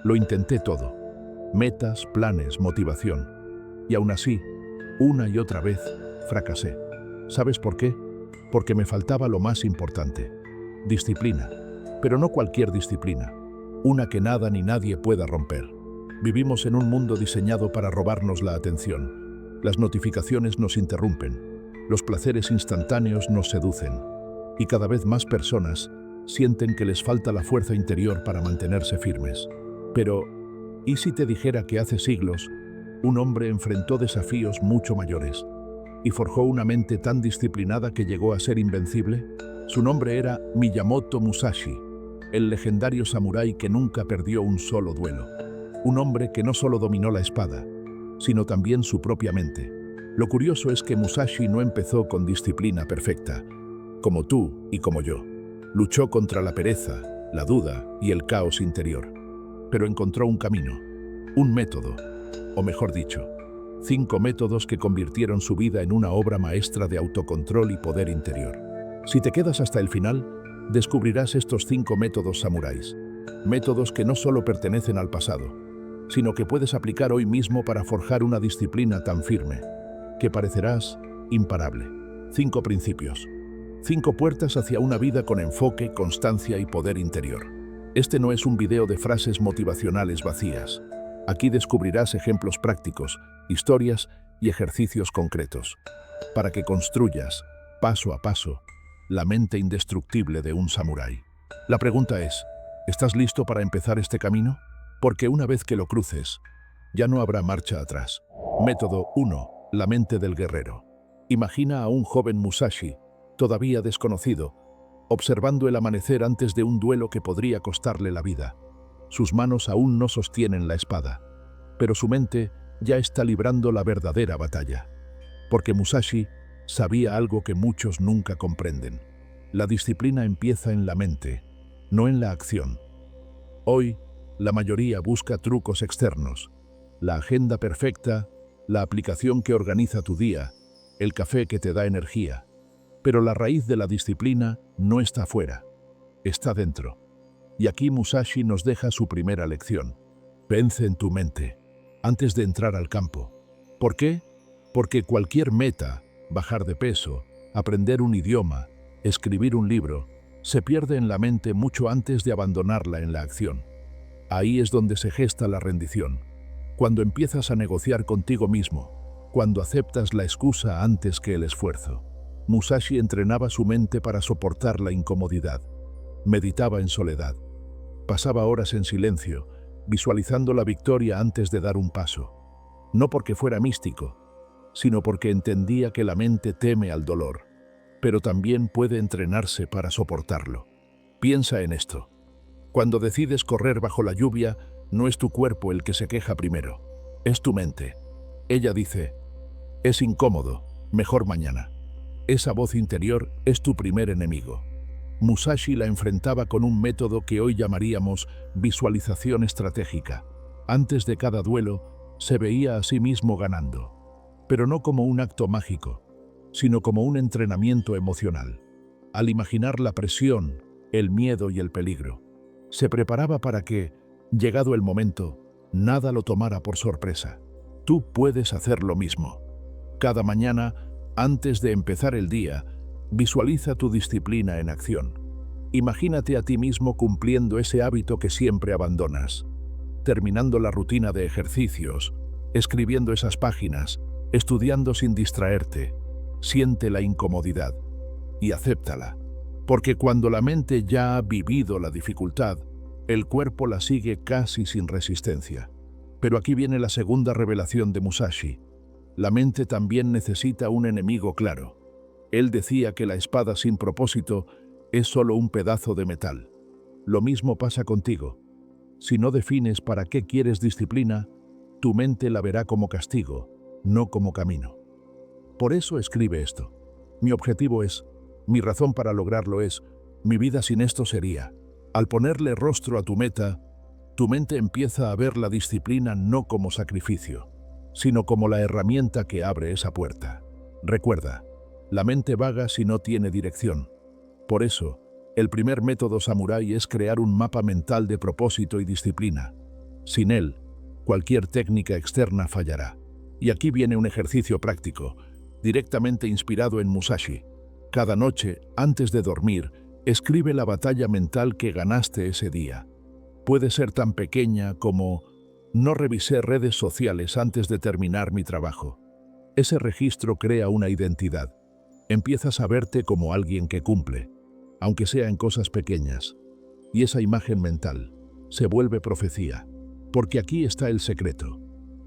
Lo intenté todo. Metas, planes, motivación. Y aún así, una y otra vez, fracasé. ¿Sabes por qué? Porque me faltaba lo más importante. Disciplina. Pero no cualquier disciplina. Una que nada ni nadie pueda romper. Vivimos en un mundo diseñado para robarnos la atención. Las notificaciones nos interrumpen. Los placeres instantáneos nos seducen. Y cada vez más personas sienten que les falta la fuerza interior para mantenerse firmes. Pero, ¿y si te dijera que hace siglos un hombre enfrentó desafíos mucho mayores y forjó una mente tan disciplinada que llegó a ser invencible? Su nombre era Miyamoto Musashi, el legendario samurái que nunca perdió un solo duelo. Un hombre que no solo dominó la espada, sino también su propia mente. Lo curioso es que Musashi no empezó con disciplina perfecta, como tú y como yo. Luchó contra la pereza, la duda y el caos interior. Pero encontró un camino, un método, o mejor dicho, 5 métodos que convirtieron su vida en una obra maestra de autocontrol y poder interior. Si te quedas hasta el final, descubrirás estos 5 métodos samuráis. Métodos que no solo pertenecen al pasado, sino que puedes aplicar hoy mismo para forjar una disciplina tan firme que parecerás imparable. 5 principios. 5 puertas hacia una vida con enfoque, constancia y poder interior. Este no es un video de frases motivacionales vacías. Aquí descubrirás ejemplos prácticos, historias y ejercicios concretos, para que construyas, paso a paso, la mente indestructible de un samurái. La pregunta es, ¿estás listo para empezar este camino? Porque una vez que lo cruces, ya no habrá marcha atrás. Método 1. La mente del guerrero. Imagina a un joven Musashi, todavía desconocido, observando el amanecer antes de un duelo que podría costarle la vida. Sus manos aún no sostienen la espada, pero su mente ya está librando la verdadera batalla. Porque Musashi sabía algo que muchos nunca comprenden. La disciplina empieza en la mente, no en la acción. Hoy, la mayoría busca trucos externos, la agenda perfecta, la aplicación que organiza tu día, el café que te da energía. Pero la raíz de la disciplina no está fuera, está dentro. Y aquí Musashi nos deja su primera lección. Vence en tu mente, antes de entrar al campo. ¿Por qué? Porque cualquier meta, bajar de peso, aprender un idioma, escribir un libro, se pierde en la mente mucho antes de abandonarla en la acción. Ahí es donde se gesta la rendición. Cuando empiezas a negociar contigo mismo, cuando aceptas la excusa antes que el esfuerzo. Musashi entrenaba su mente para soportar la incomodidad. Meditaba en soledad. Pasaba horas en silencio, visualizando la victoria antes de dar un paso. No porque fuera místico, sino porque entendía que la mente teme al dolor, pero también puede entrenarse para soportarlo. Piensa en esto. Cuando decides correr bajo la lluvia, no es tu cuerpo el que se queja primero, es tu mente. Ella dice, es incómodo, mejor mañana. Esa voz interior es tu primer enemigo. Musashi la enfrentaba con un método que hoy llamaríamos visualización estratégica. Antes de cada duelo, se veía a sí mismo ganando, pero no como un acto mágico, sino como un entrenamiento emocional. Al imaginar la presión, el miedo y el peligro, se preparaba para que, llegado el momento, nada lo tomara por sorpresa. Tú puedes hacer lo mismo. Cada mañana, antes de empezar el día, visualiza tu disciplina en acción. Imagínate a ti mismo cumpliendo ese hábito que siempre abandonas, terminando la rutina de ejercicios, escribiendo esas páginas, estudiando sin distraerte. Siente la incomodidad y acéptala, porque cuando la mente ya ha vivido la dificultad, el cuerpo la sigue casi sin resistencia. Pero aquí viene la segunda revelación de Musashi. La mente también necesita un enemigo claro. Él decía que la espada sin propósito es solo un pedazo de metal. Lo mismo pasa contigo. Si no defines para qué quieres disciplina, tu mente la verá como castigo, no como camino. Por eso escribe esto. Mi objetivo es, mi razón para lograrlo es, mi vida sin esto sería. Al ponerle rostro a tu meta, tu mente empieza a ver la disciplina no como sacrificio, sino como la herramienta que abre esa puerta. Recuerda, la mente vaga si no tiene dirección. Por eso, el primer método samurái es crear un mapa mental de propósito y disciplina. Sin él, cualquier técnica externa fallará. Y aquí viene un ejercicio práctico, directamente inspirado en Musashi. Cada noche, antes de dormir, escribe la batalla mental que ganaste ese día. Puede ser tan pequeña como: no revisé redes sociales antes de terminar mi trabajo. Ese registro crea una identidad. Empiezas a verte como alguien que cumple, aunque sea en cosas pequeñas. Y esa imagen mental se vuelve profecía. Porque aquí está el secreto.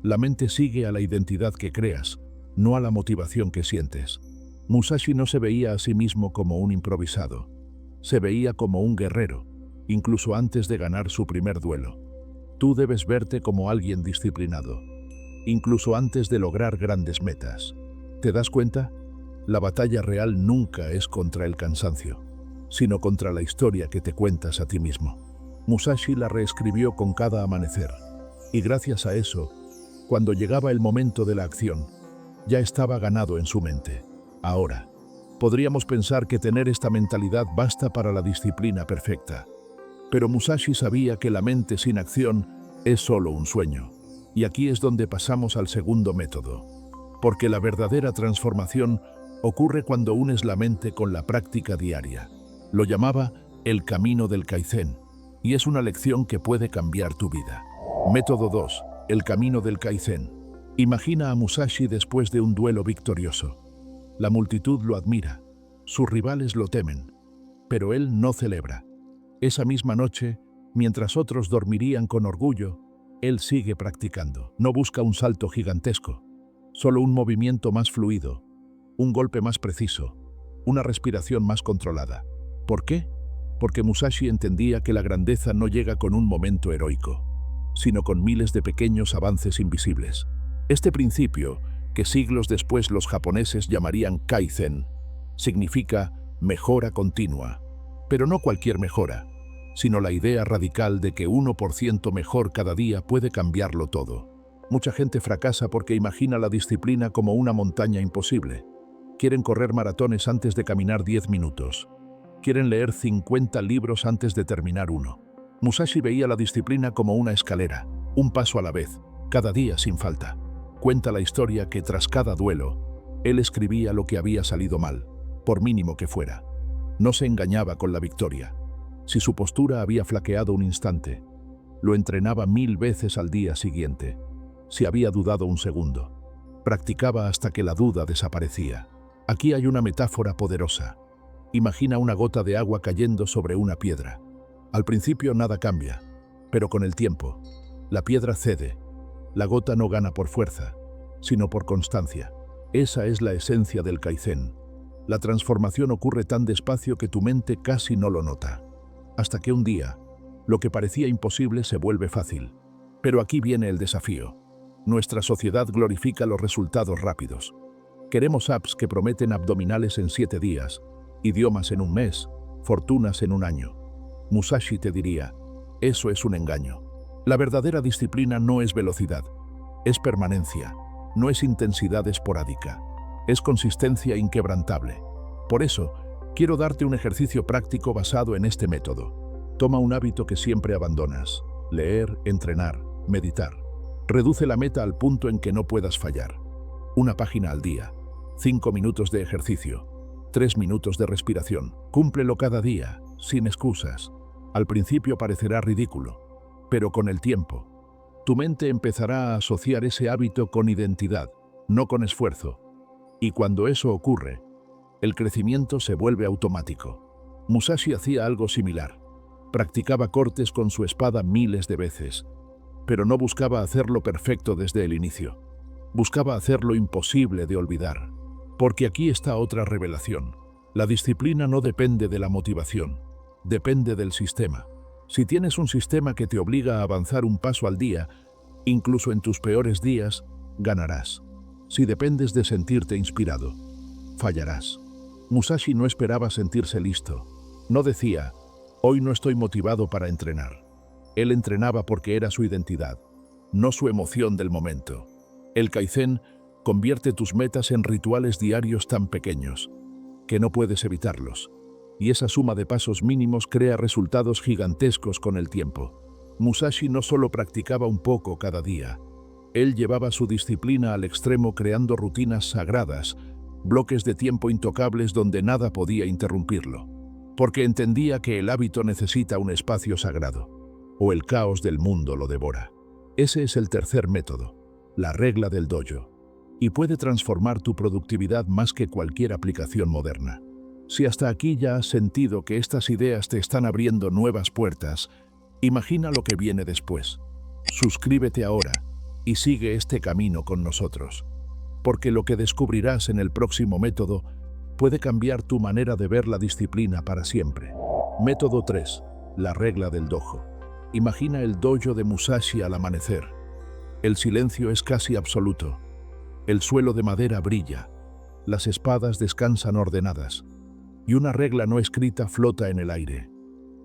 La mente sigue a la identidad que creas, no a la motivación que sientes. Musashi no se veía a sí mismo como un improvisado. Se veía como un guerrero, incluso antes de ganar su primer duelo. Tú debes verte como alguien disciplinado, incluso antes de lograr grandes metas. ¿Te das cuenta? La batalla real nunca es contra el cansancio, sino contra la historia que te cuentas a ti mismo. Musashi la reescribió con cada amanecer, y gracias a eso, cuando llegaba el momento de la acción, ya estaba ganado en su mente. Ahora, podríamos pensar que tener esta mentalidad basta para la disciplina perfecta, pero Musashi sabía que la mente sin acción es solo un sueño. Y aquí es donde pasamos al segundo método, porque la verdadera transformación ocurre cuando unes la mente con la práctica diaria. Lo llamaba el camino del Kaizen, y es una lección que puede cambiar tu vida. Método 2. El camino del Kaizen. Imagina a Musashi después de un duelo victorioso. La multitud lo admira, sus rivales lo temen, pero él no celebra. Esa misma noche, mientras otros dormirían con orgullo, él sigue practicando. No busca un salto gigantesco, solo un movimiento más fluido, un golpe más preciso, una respiración más controlada. ¿Por qué? Porque Musashi entendía que la grandeza no llega con un momento heroico, sino con miles de pequeños avances invisibles. Este principio, que siglos después los japoneses llamarían Kaizen, significa mejora continua, pero no cualquier mejora, sino la idea radical de que 1% mejor cada día puede cambiarlo todo. Mucha gente fracasa porque imagina la disciplina como una montaña imposible. Quieren correr maratones antes de caminar 10 minutos. Quieren leer 50 libros antes de terminar uno. Musashi veía la disciplina como una escalera, un paso a la vez, cada día sin falta. Cuenta la historia que tras cada duelo, él escribía lo que había salido mal, por mínimo que fuera. No se engañaba con la victoria. Si su postura había flaqueado un instante, lo entrenaba 1000 veces al día siguiente. Si había dudado un segundo, practicaba hasta que la duda desaparecía. Aquí hay una metáfora poderosa. Imagina una gota de agua cayendo sobre una piedra. Al principio nada cambia, pero con el tiempo, la piedra cede. La gota no gana por fuerza, sino por constancia. Esa es la esencia del Kaizen. La transformación ocurre tan despacio que tu mente casi no lo nota. Hasta que un día, lo que parecía imposible se vuelve fácil. Pero aquí viene el desafío. Nuestra sociedad glorifica los resultados rápidos. Queremos apps que prometen abdominales en 7 días, idiomas en un mes, fortunas en un año. Musashi te diría, eso es un engaño. La verdadera disciplina no es velocidad, es permanencia, no es intensidad esporádica, es consistencia inquebrantable. Por eso, quiero darte un ejercicio práctico basado en este método. Toma un hábito que siempre abandonas: leer, entrenar, meditar. Reduce la meta al punto en que no puedas fallar. 1 página al día, 5 minutos de ejercicio, 3 minutos de respiración. Cúmplelo cada día, sin excusas. Al principio parecerá ridículo, pero con el tiempo, tu mente empezará a asociar ese hábito con identidad, no con esfuerzo. Y cuando eso ocurre, el crecimiento se vuelve automático. Musashi hacía algo similar. Practicaba cortes con su espada miles de veces, pero no buscaba hacerlo perfecto desde el inicio. Buscaba hacerlo imposible de olvidar. Porque aquí está otra revelación. La disciplina no depende de la motivación, depende del sistema. Si tienes un sistema que te obliga a avanzar un paso al día, incluso en tus peores días, ganarás. Si dependes de sentirte inspirado, fallarás. Musashi no esperaba sentirse listo. No decía, hoy no estoy motivado para entrenar. Él entrenaba porque era su identidad, no su emoción del momento. El Kaizen convierte tus metas en rituales diarios tan pequeños que no puedes evitarlos. Y esa suma de pasos mínimos crea resultados gigantescos con el tiempo. Musashi no solo practicaba un poco cada día, él llevaba su disciplina al extremo creando rutinas sagradas, bloques de tiempo intocables donde nada podía interrumpirlo, porque entendía que el hábito necesita un espacio sagrado, o el caos del mundo lo devora. Ese es el tercer método, la regla del dojo, y puede transformar tu productividad más que cualquier aplicación moderna. Si hasta aquí ya has sentido que estas ideas te están abriendo nuevas puertas, imagina lo que viene después. Suscríbete ahora y sigue este camino con nosotros, porque lo que descubrirás en el próximo método puede cambiar tu manera de ver la disciplina para siempre. Método 3. La regla del dojo. Imagina el dojo de Musashi al amanecer. El silencio es casi absoluto. El suelo de madera brilla. Las espadas descansan ordenadas. Y una regla no escrita flota en el aire.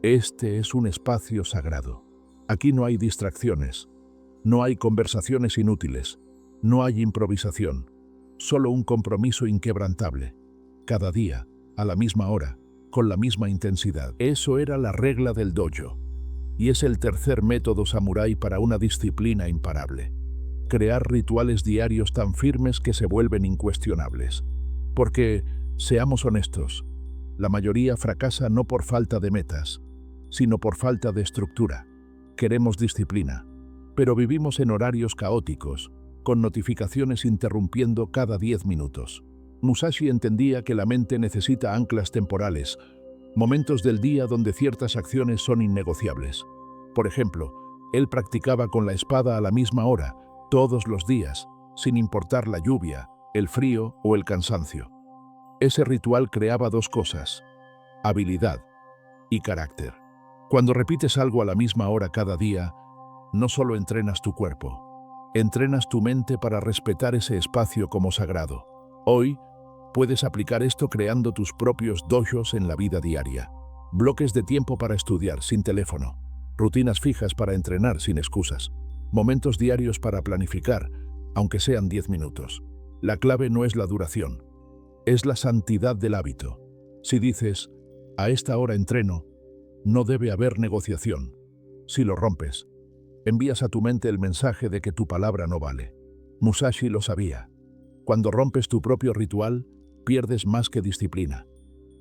Este es un espacio sagrado. Aquí no hay distracciones. No hay conversaciones inútiles. No hay improvisación. Solo un compromiso inquebrantable. Cada día, a la misma hora, con la misma intensidad. Eso era la regla del dojo. Y es el tercer método samurái para una disciplina imparable. Crear rituales diarios tan firmes que se vuelven incuestionables. Porque, seamos honestos, la mayoría fracasa no por falta de metas, sino por falta de estructura. Queremos disciplina, pero vivimos en horarios caóticos, con notificaciones interrumpiendo cada 10 minutos. Musashi entendía que la mente necesita anclas temporales, momentos del día donde ciertas acciones son innegociables. Por ejemplo, él practicaba con la espada a la misma hora, todos los días, sin importar la lluvia, el frío o el cansancio. Ese ritual creaba dos cosas: habilidad y carácter. Cuando repites algo a la misma hora cada día, no solo entrenas tu cuerpo, entrenas tu mente para respetar ese espacio como sagrado. Hoy, puedes aplicar esto creando tus propios dojos en la vida diaria. Bloques de tiempo para estudiar sin teléfono, rutinas fijas para entrenar sin excusas, momentos diarios para planificar, aunque sean 10 minutos. La clave no es la duración, es la santidad del hábito. Si dices, a esta hora entreno, no debe haber negociación. Si lo rompes, envías a tu mente el mensaje de que tu palabra no vale. Musashi lo sabía. Cuando rompes tu propio ritual, pierdes más que disciplina.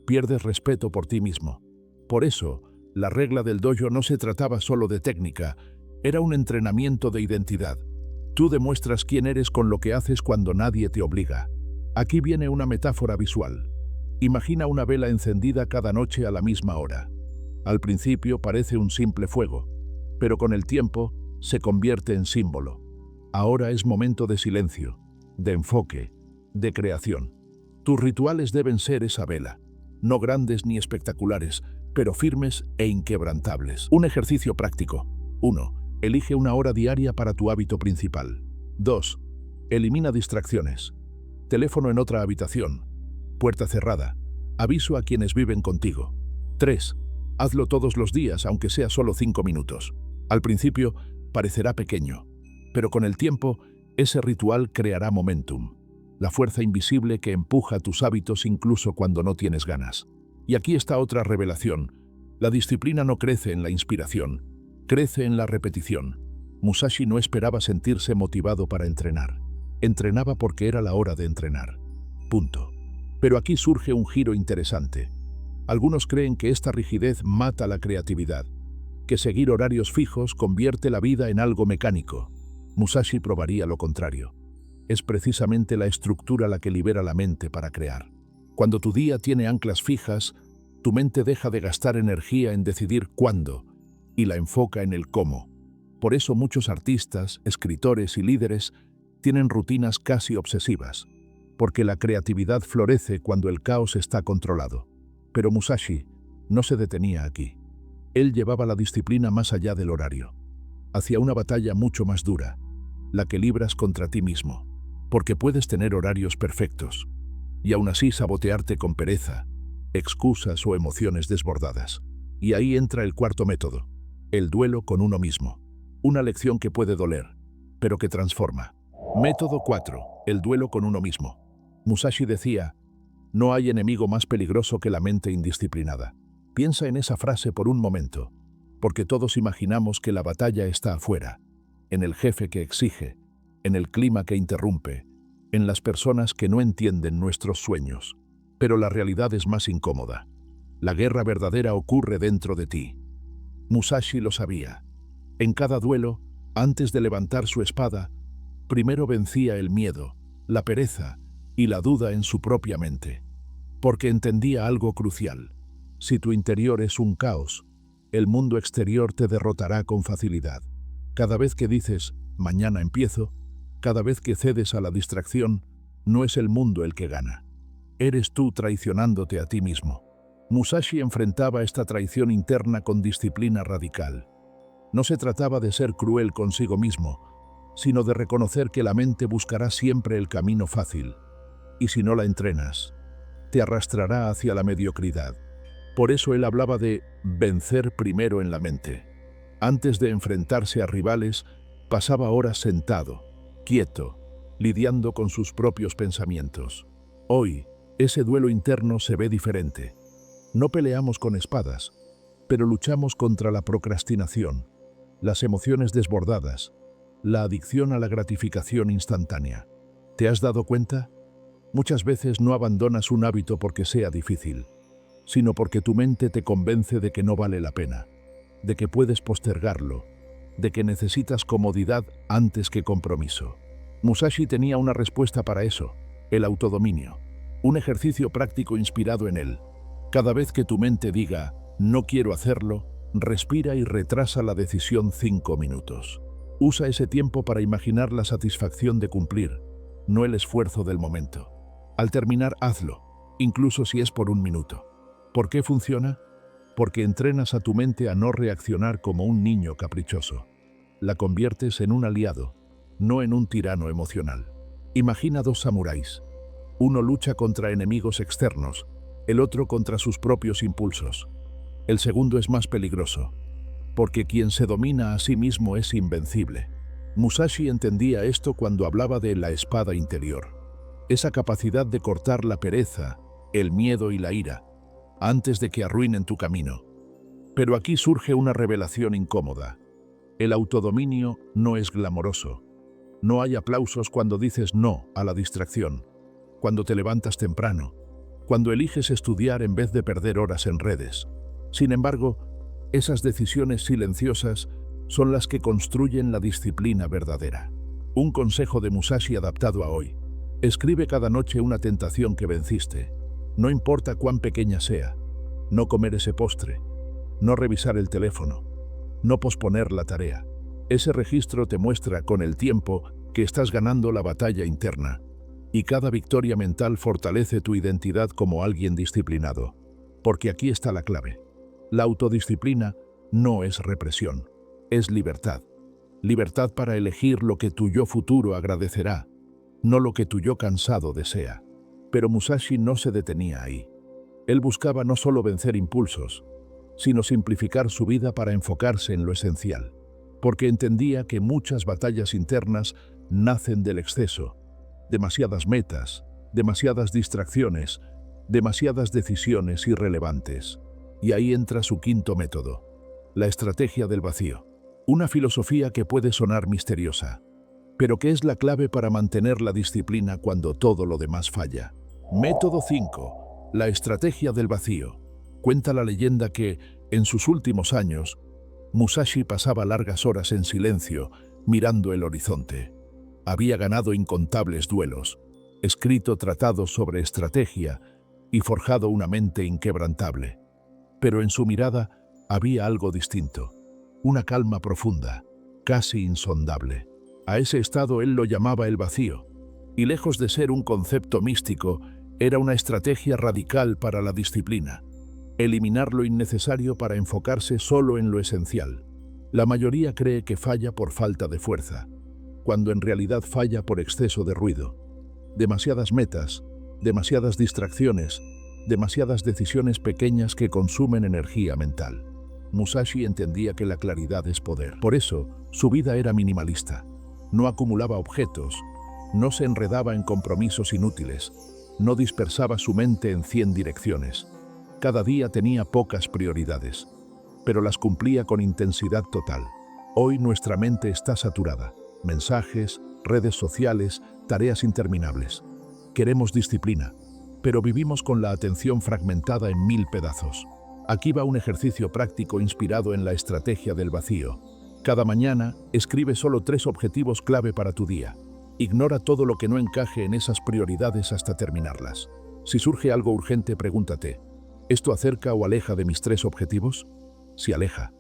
Pierdes respeto por ti mismo. Por eso, la regla del dojo no se trataba solo de técnica, era un entrenamiento de identidad. Tú demuestras quién eres con lo que haces cuando nadie te obliga. Aquí viene una metáfora visual. Imagina una vela encendida cada noche a la misma hora. Al principio parece un simple fuego, pero con el tiempo se convierte en símbolo. Ahora es momento de silencio, de enfoque, de creación. Tus rituales deben ser esa vela, no grandes ni espectaculares, pero firmes e inquebrantables. Un ejercicio práctico. 1. Elige una hora diaria para tu hábito principal. 2. Elimina distracciones. Teléfono en otra habitación. Puerta cerrada. Aviso a quienes viven contigo. 3. Hazlo todos los días, aunque sea solo 5 minutos. Al principio, parecerá pequeño, pero con el tiempo, ese ritual creará momentum, la fuerza invisible que empuja tus hábitos incluso cuando no tienes ganas. Y aquí está otra revelación. La disciplina no crece en la inspiración, crece en la repetición. Musashi no esperaba sentirse motivado para entrenar. Entrenaba porque era la hora de entrenar. Punto. Pero aquí surge un giro interesante. Algunos creen que esta rigidez mata la creatividad, que seguir horarios fijos convierte la vida en algo mecánico. Musashi probaría lo contrario. Es precisamente la estructura la que libera la mente para crear. Cuando tu día tiene anclas fijas, tu mente deja de gastar energía en decidir cuándo y la enfoca en el cómo. Por eso muchos artistas, escritores y líderes tienen rutinas casi obsesivas, porque la creatividad florece cuando el caos está controlado. Pero Musashi no se detenía aquí. Él llevaba la disciplina más allá del horario, hacia una batalla mucho más dura, la que libras contra ti mismo, porque puedes tener horarios perfectos y aún así sabotearte con pereza, excusas o emociones desbordadas. Y ahí entra el cuarto método, el duelo con uno mismo, una lección que puede doler, pero que transforma. Método 4. El duelo con uno mismo. Musashi decía, no hay enemigo más peligroso que la mente indisciplinada. Piensa en esa frase por un momento. porque todos imaginamos que la batalla está afuera, en el jefe que exige, en el clima que interrumpe, en las personas que no entienden nuestros sueños. Pero la realidad es más incómoda. La guerra verdadera ocurre dentro de ti. Musashi lo sabía. En cada duelo, antes de levantar su espada, primero vencía el miedo, la pereza y la duda en su propia mente. Porque entendía algo crucial. Si tu interior es un caos, el mundo exterior te derrotará con facilidad. Cada vez que dices, mañana empiezo, cada vez que cedes a la distracción, no es el mundo el que gana. Eres tú traicionándote a ti mismo. Musashi enfrentaba esta traición interna con disciplina radical. No se trataba de ser cruel consigo mismo, sino de reconocer que la mente buscará siempre el camino fácil, y si no la entrenas, te arrastrará hacia la mediocridad. Por eso él hablaba de vencer primero en la mente. Antes de enfrentarse a rivales, pasaba horas sentado, quieto, lidiando con sus propios pensamientos. Hoy, ese duelo interno se ve diferente. No peleamos con espadas, pero luchamos contra la procrastinación, las emociones desbordadas, la adicción a la gratificación instantánea. ¿Te has dado cuenta? Muchas veces no abandonas un hábito porque sea difícil, sino porque tu mente te convence de que no vale la pena, de que puedes postergarlo, de que necesitas comodidad antes que compromiso. Musashi tenía una respuesta para eso: el autodominio, un ejercicio práctico inspirado en él. Cada vez que tu mente diga, no quiero hacerlo, respira y retrasa la decisión 5 minutos. Usa ese tiempo para imaginar la satisfacción de cumplir, no el esfuerzo del momento. Al terminar, hazlo, incluso si es por 1 minuto. ¿Por qué funciona? Porque entrenas a tu mente a no reaccionar como un niño caprichoso. La conviertes en un aliado, no en un tirano emocional. Imagina 2 samuráis. Uno lucha contra enemigos externos, el otro contra sus propios impulsos. El segundo es más peligroso, porque quien se domina a sí mismo es invencible. Musashi entendía esto cuando hablaba de la espada interior, esa capacidad de cortar la pereza, el miedo y la ira, antes de que arruinen tu camino. Pero aquí surge una revelación incómoda. El autodominio no es glamoroso. No hay aplausos cuando dices no a la distracción, cuando te levantas temprano, cuando eliges estudiar en vez de perder horas en redes. Sin embargo, esas decisiones silenciosas son las que construyen la disciplina verdadera. Un consejo de Musashi adaptado a hoy: escribe cada noche una tentación que venciste, no importa cuán pequeña sea. No comer ese postre, no revisar el teléfono, no posponer la tarea. Ese registro te muestra con el tiempo que estás ganando la batalla interna, y cada victoria mental fortalece tu identidad como alguien disciplinado. Porque aquí está la clave. La autodisciplina no es represión, es libertad. Libertad para elegir lo que tu yo futuro agradecerá, no lo que tu yo cansado desea. Pero Musashi no se detenía ahí. Él buscaba no solo vencer impulsos, sino simplificar su vida para enfocarse en lo esencial, porque entendía que muchas batallas internas nacen del exceso, demasiadas metas, demasiadas distracciones, demasiadas decisiones irrelevantes. Y ahí entra su quinto método, la estrategia del vacío. Una filosofía que puede sonar misteriosa, pero que es la clave para mantener la disciplina cuando todo lo demás falla. Método 5. La estrategia del vacío. Cuenta la leyenda que, en sus últimos años, Musashi pasaba largas horas en silencio, mirando el horizonte. Había ganado incontables duelos, escrito tratados sobre estrategia y forjado una mente inquebrantable. Pero en su mirada había algo distinto, una calma profunda, casi insondable. A ese estado él lo llamaba el vacío, y lejos de ser un concepto místico, era una estrategia radical para la disciplina. Eliminar lo innecesario para enfocarse solo en lo esencial. La mayoría cree que falla por falta de fuerza, cuando en realidad falla por exceso de ruido. Demasiadas metas, demasiadas distracciones, demasiadas decisiones pequeñas que consumen energía mental. Musashi entendía que la claridad es poder. Por eso, su vida era minimalista. No acumulaba objetos, no se enredaba en compromisos inútiles, no dispersaba su mente en 100 direcciones. Cada día tenía pocas prioridades. pero las cumplía con intensidad total. Hoy nuestra mente está saturada. Mensajes, redes sociales, tareas interminables. Queremos disciplina, pero vivimos con la atención fragmentada en 1000 pedazos. Aquí va un ejercicio práctico inspirado en la estrategia del vacío. Cada mañana, escribe solo 3 objetivos clave para tu día. Ignora todo lo que no encaje en esas prioridades hasta terminarlas. Si surge algo urgente, pregúntate, ¿esto acerca o aleja de mis 3 objetivos? Si aleja,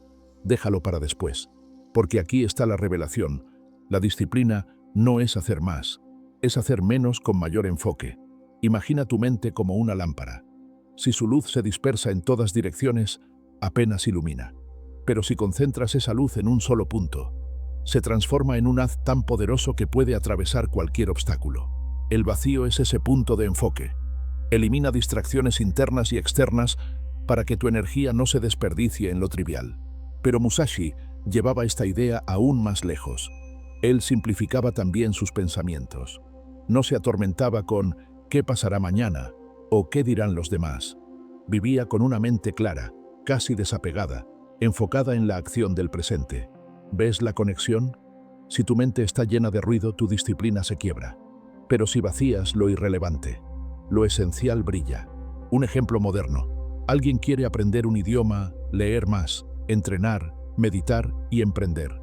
déjalo para después. Porque aquí está la revelación. La disciplina no es hacer más, es hacer menos con mayor enfoque. Imagina tu mente como una lámpara. Si su luz se dispersa en todas direcciones, apenas ilumina. Pero si concentras esa luz en un solo punto, se transforma en un haz tan poderoso que puede atravesar cualquier obstáculo. El vacío es ese punto de enfoque. Elimina distracciones internas y externas para que tu energía no se desperdicie en lo trivial. Pero Musashi llevaba esta idea aún más lejos. Él simplificaba también sus pensamientos. No se atormentaba con ¿qué pasará mañana? ¿O qué dirán los demás? Vivía con una mente clara, casi desapegada, enfocada en la acción del presente. ¿Ves la conexión? Si tu mente está llena de ruido, tu disciplina se quiebra. Pero si vacías lo irrelevante, lo esencial brilla. Un ejemplo moderno. Alguien quiere aprender un idioma, leer más, entrenar, meditar y emprender.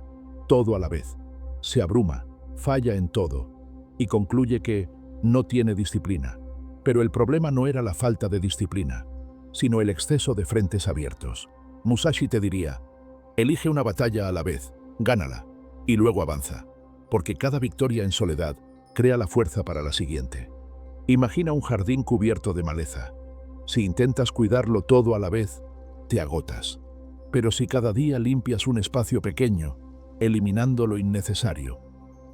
Todo a la vez. Se abruma, falla en todo y concluye que no tiene disciplina. Pero el problema no era la falta de disciplina, sino el exceso de frentes abiertos. Musashi te diría, elige una batalla a la vez, gánala y luego avanza, porque cada victoria en soledad crea la fuerza para la siguiente. Imagina un jardín cubierto de maleza. Si intentas cuidarlo todo a la vez, te agotas. Pero si cada día limpias un espacio pequeño, eliminando lo innecesario,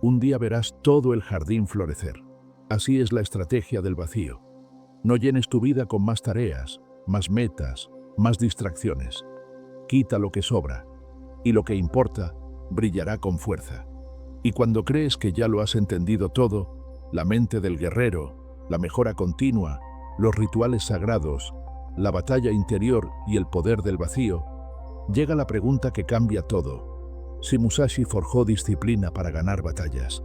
un día verás todo el jardín florecer. Así es la estrategia del vacío. No llenes tu vida con más tareas, más metas, más distracciones. Quita lo que sobra, y lo que importa brillará con fuerza. Y cuando crees que ya lo has entendido todo, la mente del guerrero, la mejora continua, los rituales sagrados, la batalla interior y el poder del vacío, llega la pregunta que cambia todo. Si Musashi forjó disciplina para ganar batallas,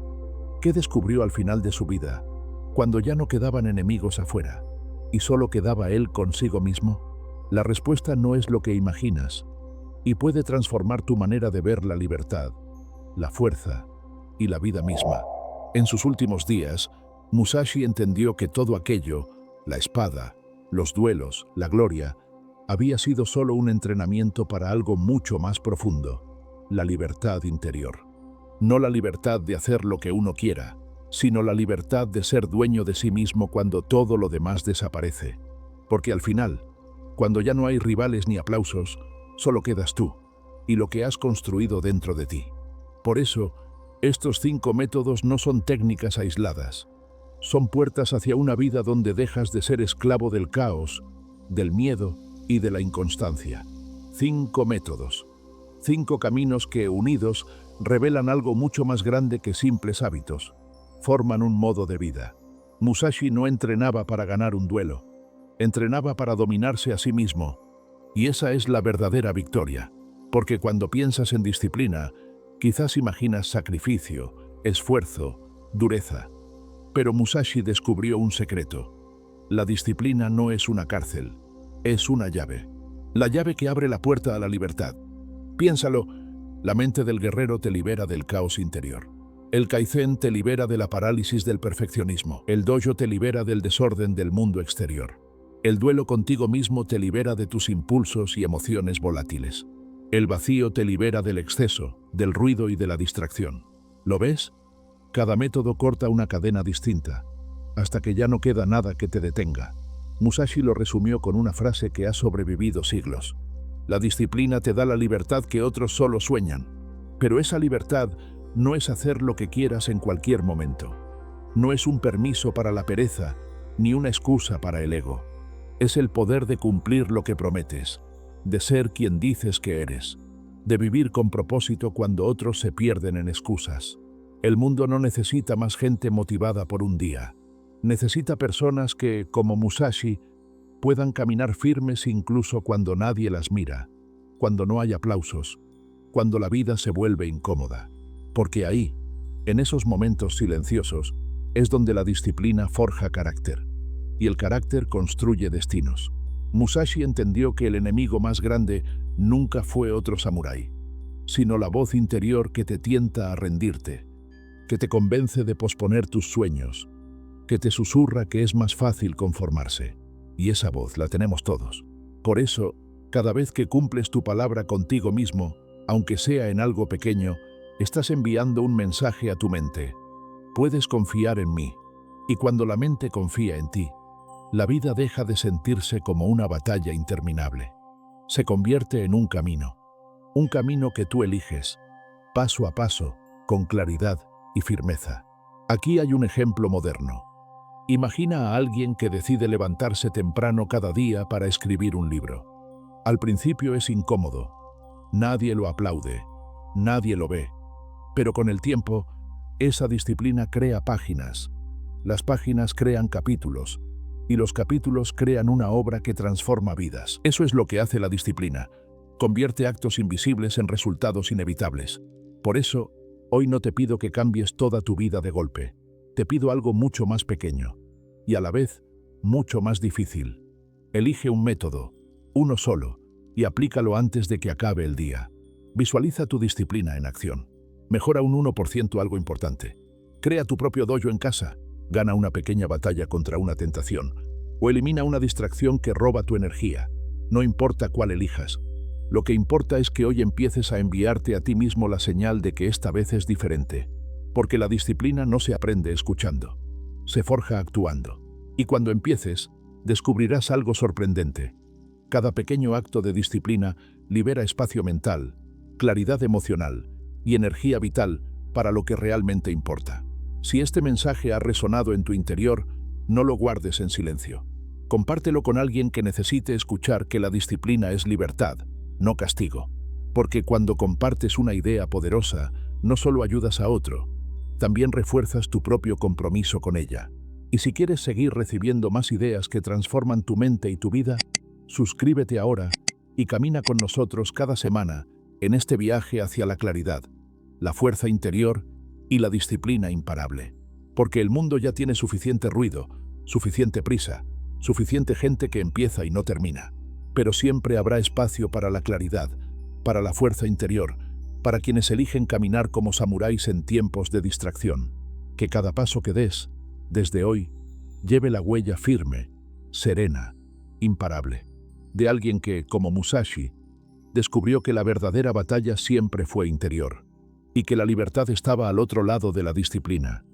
¿qué descubrió al final de su vida, cuando ya no quedaban enemigos afuera y solo quedaba él consigo mismo? La respuesta no es lo que imaginas y puede transformar tu manera de ver la libertad, la fuerza y la vida misma. En sus últimos días, Musashi entendió que todo aquello, la espada, los duelos, la gloria, había sido solo un entrenamiento para algo mucho más profundo, la libertad interior. No la libertad de hacer lo que uno quiera, sino la libertad de ser dueño de sí mismo cuando todo lo demás desaparece. Porque al final, cuando ya no hay rivales ni aplausos, solo quedas tú y lo que has construido dentro de ti. Por eso, estos 5 métodos no son técnicas aisladas. Son puertas hacia una vida donde dejas de ser esclavo del caos, del miedo y de la inconstancia. 5 métodos. 5 caminos que, unidos, revelan algo mucho más grande que simples hábitos. Forman un modo de vida. Musashi no entrenaba para ganar un duelo. Entrenaba para dominarse a sí mismo. Y esa es la verdadera victoria. Porque cuando piensas en disciplina, quizás imaginas sacrificio, esfuerzo, dureza. Pero Musashi descubrió un secreto. La disciplina no es una cárcel, es una llave. La llave que abre la puerta a la libertad. Piénsalo, la mente del guerrero te libera del caos interior. El Kaizen te libera de la parálisis del perfeccionismo. El dojo te libera del desorden del mundo exterior. El duelo contigo mismo te libera de tus impulsos y emociones volátiles. El vacío te libera del exceso, del ruido y de la distracción. ¿Lo ves? Cada método corta una cadena distinta, hasta que ya no queda nada que te detenga. Musashi lo resumió con una frase que ha sobrevivido siglos. La disciplina te da la libertad que otros solo sueñan, pero esa libertad no es hacer lo que quieras en cualquier momento. No es un permiso para la pereza, ni una excusa para el ego. Es el poder de cumplir lo que prometes, de ser quien dices que eres, de vivir con propósito cuando otros se pierden en excusas. El mundo no necesita más gente motivada por un día. Necesita personas que, como Musashi, puedan caminar firmes incluso cuando nadie las mira. cuando no hay aplausos, cuando la vida se vuelve incómoda. Porque ahí, en esos momentos silenciosos, es donde la disciplina forja carácter. Y el carácter construye destinos. Musashi entendió que el enemigo más grande nunca fue otro samurái, sino la voz interior que te tienta a rendirte, que te convence de posponer tus sueños, que te susurra que es más fácil conformarse. Y esa voz la tenemos todos. Por eso, cada vez que cumples tu palabra contigo mismo, aunque sea en algo pequeño, estás enviando un mensaje a tu mente. Puedes confiar en mí. Y cuando la mente confía en ti, la vida deja de sentirse como una batalla interminable. Se convierte en un camino que tú eliges, paso a paso, con claridad y firmeza. Aquí hay un ejemplo moderno. Imagina a alguien que decide levantarse temprano cada día para escribir un libro. Al principio es incómodo. Nadie lo aplaude, nadie lo ve. Pero con el tiempo, esa disciplina crea páginas. Las páginas crean capítulos, y los capítulos crean una obra que transforma vidas. Eso es lo que hace la disciplina. Convierte actos invisibles en resultados inevitables. Por eso, hoy no te pido que cambies toda tu vida de golpe. Te pido algo mucho más pequeño, y a la vez, mucho más difícil. Elige un método, uno solo, y aplícalo antes de que acabe el día. Visualiza tu disciplina en acción. Mejora un 1% algo importante. Crea tu propio dojo en casa. Gana una pequeña batalla contra una tentación. O elimina una distracción que roba tu energía. No importa cuál elijas. Lo que importa es que hoy empieces a enviarte a ti mismo la señal de que esta vez es diferente. Porque la disciplina no se aprende escuchando. Se forja actuando. Y cuando empieces, descubrirás algo sorprendente. Cada pequeño acto de disciplina libera espacio mental, claridad emocional y energía vital para lo que realmente importa. Si este mensaje ha resonado en tu interior, no lo guardes en silencio. Compártelo con alguien que necesite escuchar que la disciplina es libertad, no castigo. Porque cuando compartes una idea poderosa, no solo ayudas a otro, también refuerzas tu propio compromiso con ella. Y si quieres seguir recibiendo más ideas que transforman tu mente y tu vida, suscríbete ahora y camina con nosotros cada semana en este viaje hacia la claridad, la fuerza interior y la disciplina imparable. Porque el mundo ya tiene suficiente ruido, suficiente prisa, suficiente gente que empieza y no termina. Pero siempre habrá espacio para la claridad, para la fuerza interior, para quienes eligen caminar como samuráis en tiempos de distracción. Que cada paso que des, desde hoy, lleve la huella firme, serena, imparable, de alguien que, como Musashi, descubrió que la verdadera batalla siempre fue interior, y que la libertad estaba al otro lado de la disciplina.